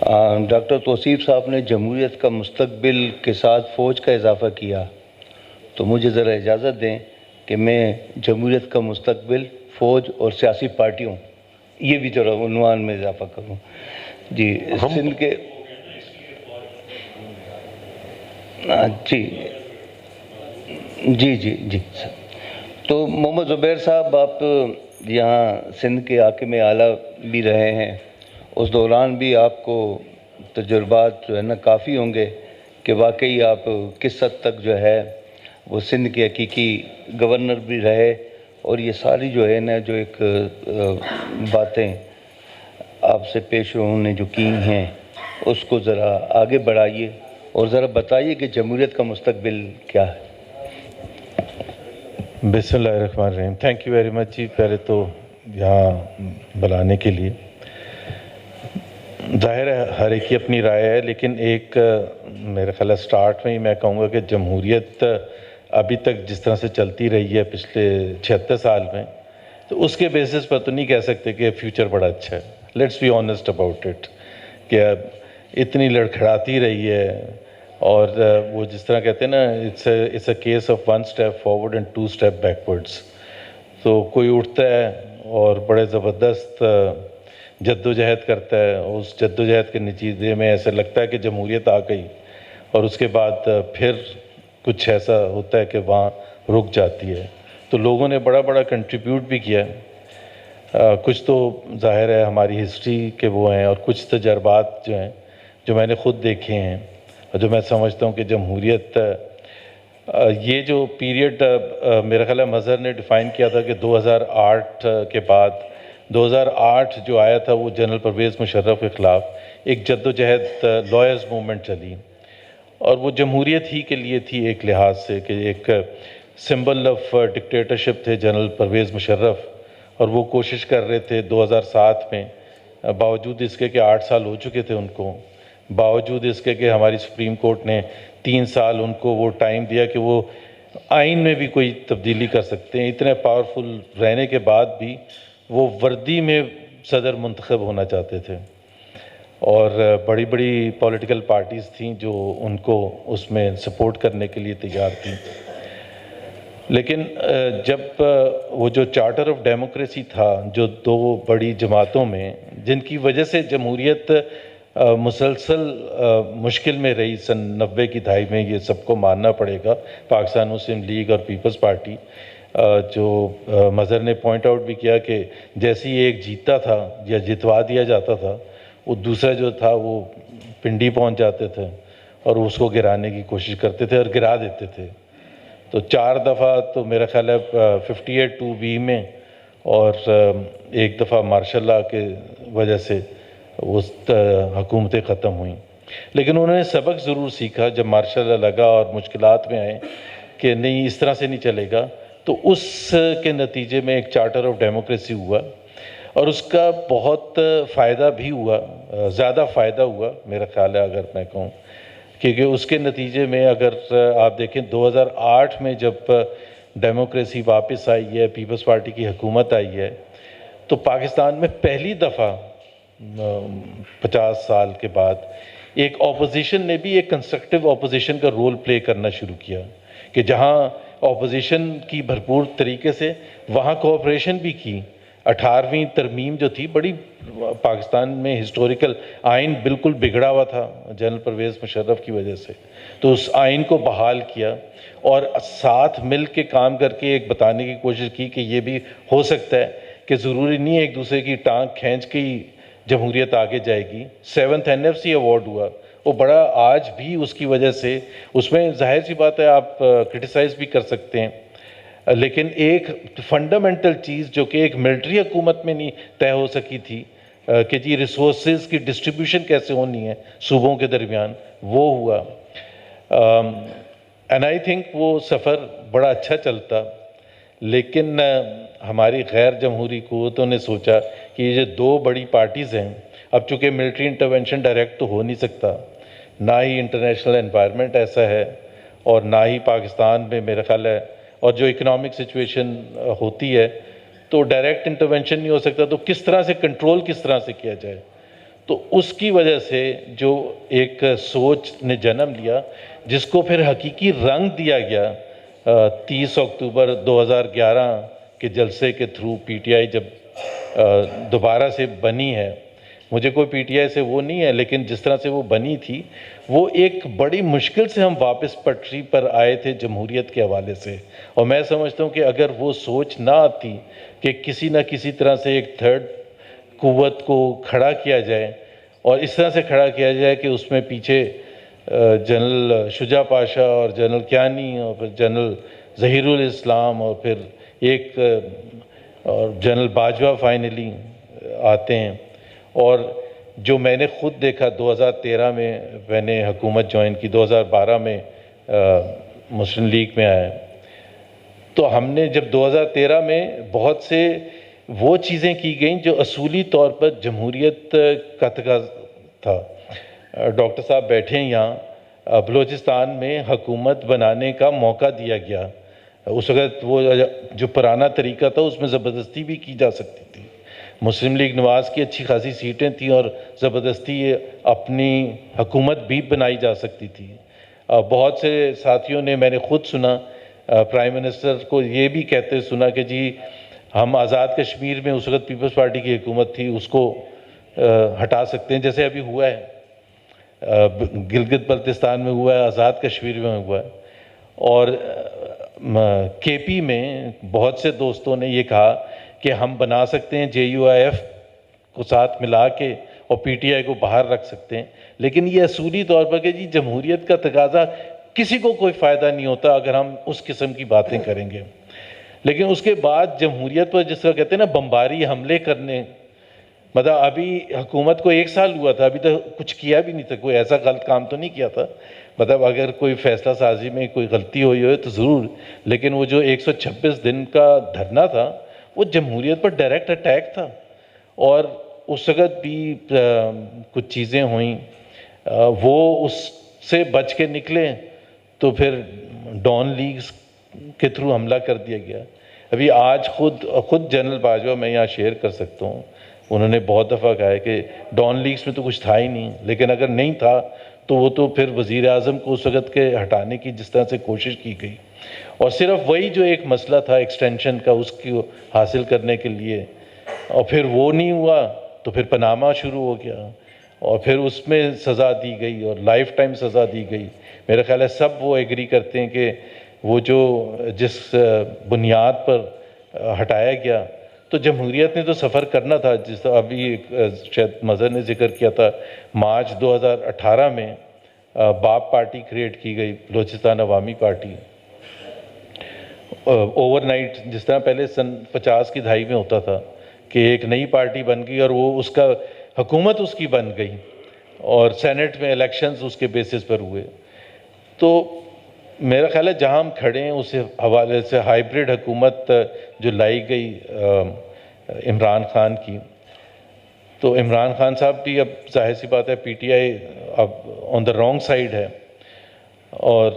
Doctor توصیف صاحب نے جمہوریت کا مستقبل کے ساتھ فوج کا اضافہ کیا، تو مجھے ذرا اجازت دیں کہ میں جمہوریت کا مستقبل، فوج اور سیاسی پارٹیوں، یہ بھی ذرا عنوان میں اضافہ کروں۔ جی سندھ کے جی تو محمد زبیر صاحب، آپ یہاں سندھ کے حاکم اعلیٰ بھی رہے ہیں، اس دوران بھی آپ کو تجربات جو ہے نا کافی ہوں گے کہ واقعی آپ کس حد تک جو ہے وہ سندھ کے حقیقی گورنر بھی رہے، اور یہ ساری جو ہے نا جو ایک باتیں آپ سے پیش رو نے جو کی ہیں اس کو ذرا آگے بڑھائیے اور ذرا بتائیے کہ جمہوریت کا مستقبل کیا ہے۔ بسم اللہ الرحمن الرحیم۔ تھینک یو ویری مچ جی، پہلے تو یہاں بلانے کے لیے۔ ظاہر ہے ہر ایک کی اپنی رائے ہے، لیکن ایک میرے خیال ہے سٹارٹ میں ہی میں کہوں گا کہ جمہوریت ابھی تک جس طرح سے چلتی رہی ہے پچھلے 76 سال میں، تو اس کے بیسس پر تو نہیں کہہ سکتے کہ فیوچر بڑا اچھا ہے۔ Let's be honest about it, کہ اتنی لڑکھڑاتی رہی ہے، اور وہ جس طرح کہتے ہیں نا it's a case of 1 step forward and 2 step backwards. تو کوئی اٹھتا ہے اور بڑے زبردست جد و جہد کرتا ہے، اس جد و جہد کے نتیجے میں ایسا لگتا ہے کہ جمہوریت آ گئی، اور اس کے بعد پھر کچھ ایسا ہوتا ہے کہ وہاں رک جاتی ہے۔ تو لوگوں نے بڑا بڑا کنٹریبیوٹ بھی کیا ہے، کچھ تو ظاہر ہے ہماری ہسٹری کے وہ ہیں، اور کچھ تجربات جو ہیں جو میں نے خود دیکھے ہیں، اور جو میں سمجھتا ہوں کہ جمہوریت یہ جو پیریڈ میرا خیال ہے مظہر نے ڈیفائن کیا تھا کہ 2008 کے بعد 2008 جو آیا تھا وہ جنرل پرویز مشرف کے خلاف ایک جد و جہد لائرز موومنٹ چلی، اور وہ جمہوریت ہی کے لیے تھی ایک لحاظ سے، کہ ایک سمبل آف ڈکٹیٹرشپ تھے جنرل پرویز مشرف، اور وہ کوشش کر رہے تھے 2007 میں، باوجود اس کے کہ 8 سال ہو چکے تھے ان کو، باوجود اس کے کہ ہماری سپریم کورٹ نے 3 سال ان کو وہ ٹائم دیا کہ وہ آئین میں بھی کوئی تبدیلی کر سکتے ہیں، اتنے پاورفل رہنے کے بعد بھی وہ وردی میں صدر منتخب ہونا چاہتے تھے، اور بڑی بڑی پولیٹیکل پارٹیز تھیں جو ان کو اس میں سپورٹ کرنے کے لیے تیار تھیں۔ لیکن جب وہ جو چارٹر آف ڈیموکریسی تھا جو 2 بڑی جماعتوں میں، جن کی وجہ سے جمہوریت مسلسل مشکل میں رہی سن 90 کی دہائی میں، یہ سب کو ماننا پڑے گا، پاکستان مسلم لیگ اور پیپلز پارٹی، جو مظہر نے پوائنٹ آؤٹ بھی کیا کہ جیسے ہی ایک جیتا تھا یا جتوا دیا جاتا تھا، وہ دوسرا جو تھا وہ پنڈی پہنچ جاتے تھے اور اس کو گرانے کی کوشش کرتے تھے اور گرا دیتے تھے۔ تو 4 دفعہ تو میرا خیال ہے 58-2B میں، اور 1 دفعہ مارشل لا کے وجہ سے وہ حکومتیں ختم ہوئیں۔ لیکن انہوں نے سبق ضرور سیکھا جب مارشل لا لگا اور مشکلات میں آئے کہ نہیں اس طرح سے نہیں چلے گا، تو اس کے نتیجے میں ایک چارٹر آف ڈیموکریسی ہوا، اور اس کا بہت فائدہ بھی ہوا، زیادہ فائدہ ہوا میرا خیال ہے اگر میں کہوں، کیونکہ اس کے نتیجے میں اگر آپ دیکھیں 2008 میں جب ڈیموکریسی واپس آئی ہے، پیپلز پارٹی کی حکومت آئی ہے، تو پاکستان میں پہلی دفعہ 50 سال کے بعد ایک اپوزیشن نے بھی ایک کنسٹرکٹیو اپوزیشن کا رول پلے کرنا شروع کیا، کہ جہاں اپوزیشن کی بھرپور طریقے سے وہاں کوآپریشن بھی کی۔ 18ویں ترمیم جو تھی بڑی پاکستان میں ہسٹوریکل آئین بالکل بگڑا ہوا تھا جنرل پرویز مشرف کی وجہ سے، تو اس آئین کو بحال کیا اور ساتھ مل کے کام کر کے ایک بتانے کی کوشش کی کہ یہ بھی ہو سکتا ہے کہ ضروری نہیں ایک دوسرے کی ٹانگ کھینچ کے ہی جمہوریت آگے جائے گی۔ 7th NFC ایوارڈ ہوا، وہ بڑا آج بھی اس کی وجہ سے، اس میں ظاہر سی بات ہے آپ کرٹیسائز بھی کر سکتے ہیں، لیکن ایک فنڈامنٹل چیز جو کہ ایک ملٹری حکومت میں نہیں طے ہو سکی تھی کہ جی ریسورسز کی ڈسٹریبیوشن کیسے ہونی ہے صوبوں کے درمیان، وہ ہوا۔ اینڈ آئی تھنک وہ سفر بڑا اچھا چلتا، لیکن ہماری غیر جمہوری قوتوں نے سوچا کہ یہ جو 2 بڑی پارٹیز ہیں، اب چونکہ ملٹری انٹرونشن ڈائریکٹ تو ہو نہیں سکتا، نہ ہی انٹرنیشنل انوائرمنٹ ایسا ہے، اور نہ ہی پاکستان میں میرا خیال ہے، اور جو اکنامک سچویشن ہوتی ہے تو ڈائریکٹ انٹرونشن نہیں ہو سکتا، تو کس طرح سے کنٹرول کس طرح سے کیا جائے؟ تو اس کی وجہ سے جو ایک سوچ نے جنم لیا جس کو پھر حقیقی رنگ دیا گیا 30 اکتوبر 2011 کے جلسے کے تھرو پی ٹی آئی جب دوبارہ سے بنی ہے. مجھے کوئی پی ٹی آئی سے وہ نہیں ہے، لیکن جس طرح سے وہ بنی تھی وہ ایک بڑی مشکل سے ہم واپس پٹری پر آئے تھے جمہوریت کے حوالے سے. اور میں سمجھتا ہوں کہ اگر وہ سوچ نہ آتی کہ کسی نہ کسی طرح سے ایک تھرڈ قوت کو کھڑا کیا جائے اور اس طرح سے کھڑا کیا جائے کہ اس میں پیچھے جنرل شجاع پاشا اور جنرل کیانی اور پھر جنرل ظہیر الاسلام اور پھر ایک اور جنرل باجوہ فائنلی آتے ہیں. اور جو میں نے خود دیکھا 2013 میں نے حکومت جوائن کی، 2012 میں مسلم لیگ میں آیا، تو ہم نے جب 2013 میں بہت سے وہ چیزیں کی گئیں جو اصولی طور پر جمہوریت کا تقاضا تھا. ڈاکٹر صاحب بیٹھے ہیں یہاں، بلوچستان میں حکومت بنانے کا موقع دیا گیا. اس وقت وہ جو پرانا طریقہ تھا اس میں زبردستی بھی کی جا سکتی تھی. مسلم لیگ نواز کی اچھی خاصی سیٹیں تھیں اور زبردستی اپنی حکومت بھی بنائی جا سکتی تھی. بہت سے ساتھیوں نے، میں نے خود سنا پرائم منسٹر کو یہ بھی کہتے سنا کہ جی ہم آزاد کشمیر میں، اس وقت پیپلز پارٹی کی حکومت تھی، اس کو ہٹا سکتے ہیں، جیسے ابھی ہوا ہے گلگت بلتستان میں ہوا ہے، آزاد کشمیر میں ہوا ہے. اور کے پی میں بہت سے دوستوں نے یہ کہا کہ ہم بنا سکتے ہیں جے یو آئی ایف کو ساتھ ملا کے اور پی ٹی آئی کو باہر رکھ سکتے ہیں. لیکن یہ اصولی طور پر کہ جی جمہوریت کا تقاضا کسی کو کوئی فائدہ نہیں ہوتا اگر ہم اس قسم کی باتیں کریں گے. لیکن اس کے بعد جمہوریت پر جس طرح کہتے ہیں نا بمباری حملے کرنے، مطلب ابھی حکومت کو 1 سال ہوا تھا، ابھی تک کچھ کیا بھی نہیں تھا، کوئی ایسا غلط کام تو نہیں کیا تھا. مطلب اگر کوئی فیصلہ سازی میں کوئی غلطی ہوئی ہوئے تو ضرور، لیکن وہ جو 126 دن کا دھرنا تھا وہ جمہوریت پر ڈائریکٹ اٹیک تھا. اور اس وقت بھی کچھ چیزیں ہوئیں، وہ اس سے بچ کے نکلے تو پھر ڈان لیگز کے تھرو حملہ کر دیا گیا. ابھی آج خود جنرل باجوہ میں یہاں شیئر کر سکتا ہوں، انہوں نے بہت دفعہ کہا ہے کہ ڈان لیگز میں تو کچھ تھا ہی نہیں، لیکن اگر نہیں تھا تو وہ تو پھر وزیر اعظم کو اس وقت کے ہٹانے کی جس طرح سے کوشش کی گئی، اور صرف وہی جو ایک مسئلہ تھا ایکسٹینشن کا اس کو حاصل کرنے کے لیے، اور پھر وہ نہیں ہوا تو پھر پاناما شروع ہو گیا اور پھر اس میں سزا دی گئی اور لائف ٹائم سزا دی گئی. میرا خیال ہے سب وہ ایگری کرتے ہیں کہ وہ جو جس بنیاد پر ہٹایا گیا، تو جمہوریت نے تو سفر کرنا تھا. جس طرح ابھی شاید مظہر نے ذکر کیا تھا، مارچ 2018 میں باپ پارٹی کریٹ کی گئی، بلوچستان عوامی پارٹی. اوور نائٹ، جس طرح پہلے سن 50 کی دہائی میں ہوتا تھا کہ ایک نئی پارٹی بن گئی اور وہ اس کا حکومت اس کی بن گئی اور سینٹ میں الیکشنز اس کے بیسس پر ہوئے. تو میرا خیال ہے جہاں ہم کھڑے ہیں اس حوالے سے ہائیبریڈ حکومت جو لائی گئی عمران خان کی، تو عمران خان صاحب بھی اب ظاہر سی بات ہے پی ٹی آئی اب آن دا رانگ سائڈ ہے، اور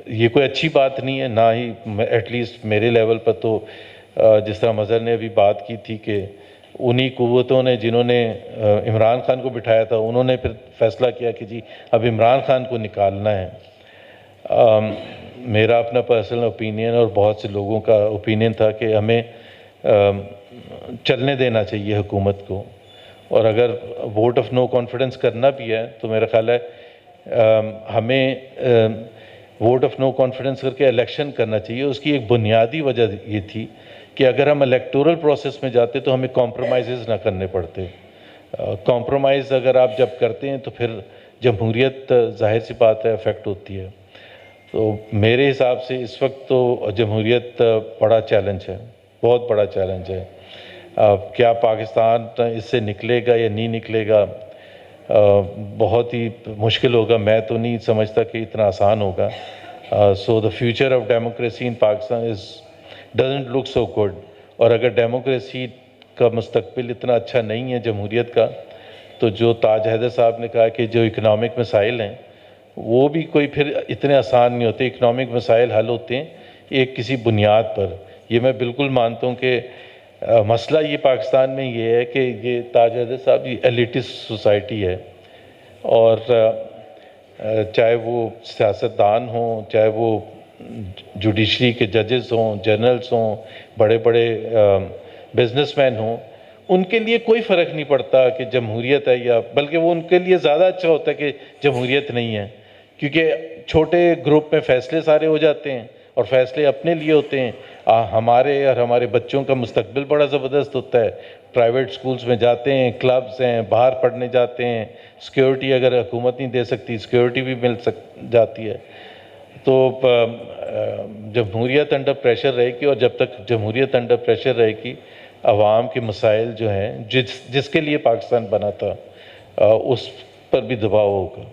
یہ کوئی اچھی بات نہیں ہے، نہ ہی ایٹ لیسٹ میرے لیول پر. تو جس طرح مظہر نے ابھی بات کی تھی کہ انہی قوتوں نے جنہوں نے عمران خان کو بٹھایا تھا، انہوں نے پھر فیصلہ کیا کہ جی اب عمران خان کو نکالنا ہے. میرا اپنا پرسنل اوپینین اور بہت سے لوگوں کا اوپینین تھا کہ ہمیں چلنے دینا چاہیے حکومت کو، اور اگر ووٹ آف نو کانفیڈنس کرنا بھی ہے تو میرا خیال ہے ہمیں ووٹ آف نو کانفیڈنس کر کے الیکشن کرنا چاہیے. اس کی ایک بنیادی وجہ یہ تھی کہ اگر ہم الیکٹورل پروسیس میں جاتے تو ہمیں کمپرومائزز نہ کرنے پڑتے. کمپرومائز اگر آپ جب کرتے ہیں تو پھر جمہوریت ظاہر سی بات ہے افیکٹ ہوتی ہے. تو میرے حساب سے اس وقت تو جمہوریت بڑا چیلنج ہے، بہت بڑا چیلنج ہے. کیا پاکستان اس سے نکلے گا یا نہیں نکلے گا، بہت ہی مشکل ہوگا. میں تو نہیں سمجھتا کہ اتنا آسان ہوگا. So the future of democracy in Pakistan doesn't look so good. اور اگر ڈیموکریسی کا مستقبل اتنا اچھا نہیں ہے جمہوریت کا، تو جو تاج حیدر صاحب نے کہا کہ جو اکنامک مسائل ہیں وہ بھی کوئی پھر اتنے آسان نہیں ہوتے. اکنامک مسائل حل ہوتے ہیں ایک کسی بنیاد پر. یہ میں بالکل مانتا ہوں کہ مسئلہ یہ پاکستان میں یہ ہے کہ یہ تاج حیدر صاحب یہ ایلیٹسٹ سوسائٹی ہے، اور چاہے وہ سیاستدان ہوں، چاہے وہ جوڈیشری کے ججز ہوں، جنرلز ہوں، بڑے بڑے بزنس مین ہوں، ان کے لیے کوئی فرق نہیں پڑتا کہ جمہوریت ہے یا، بلکہ وہ ان کے لیے زیادہ اچھا ہوتا ہے کہ جمہوریت نہیں ہے، کیونکہ چھوٹے گروپ میں فیصلے سارے ہو جاتے ہیں اور فیصلے اپنے لیے ہوتے ہیں۔ ہمارے اور ہمارے بچوں کا مستقبل بڑا زبردست ہوتا ہے، پرائیویٹ سکولز میں جاتے ہیں، کلبز ہیں، باہر پڑھنے جاتے ہیں، سیکیورٹی اگر حکومت نہیں دے سکتی سیکیورٹی بھی مل جاتی ہے۔ تو جمہوریت انڈر پریشر رہے گی، اور جب تک جمہوریت انڈر پریشر رہے گی، عوام کے مسائل جو ہیں جس کے لیے پاکستان بنا تھا اس پر بھی دباؤ ہوگا۔